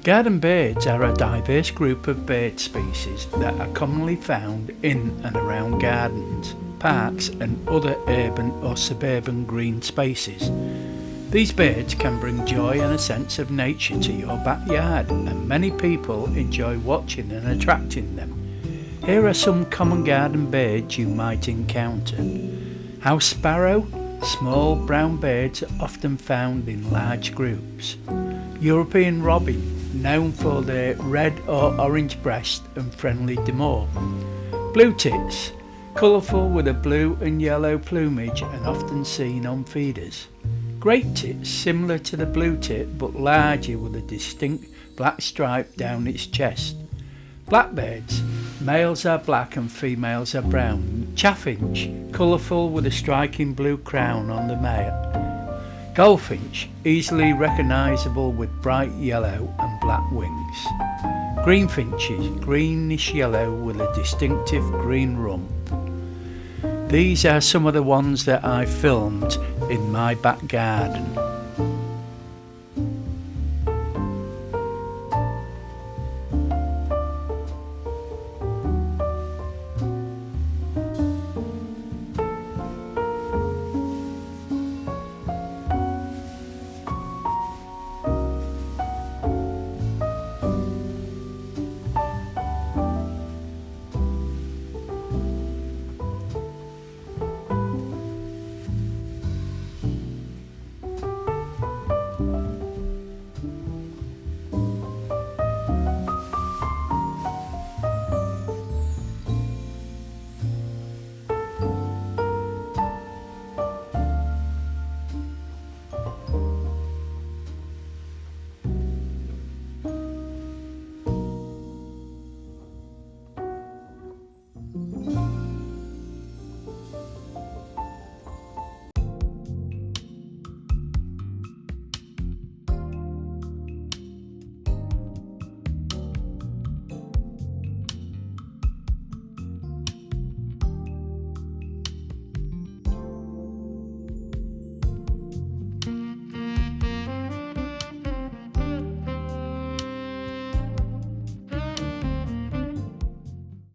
Garden birds are a diverse group of bird species that are commonly found in and around gardens, parks and other urban or suburban green spaces. These birds can bring joy and a sense of nature to your backyard, and many people enjoy watching and attracting them. Here are some common garden birds you might encounter. House sparrow, small brown birds often found in large groups. European robin, known for their red or orange breast and friendly demeanor. Blue tits, colourful with a blue and yellow plumage and often seen on feeders. Great tits, similar to the blue tit but larger with a distinct black stripe down its chest. Blackbirds, males are black and females are brown. Chaffinch, colourful with a striking blue crown on the male. Goldfinch, easily recognisable with bright yellow and black wings. Greenfinches, greenish yellow with a distinctive green rump. These are some of the ones that I filmed in my back garden.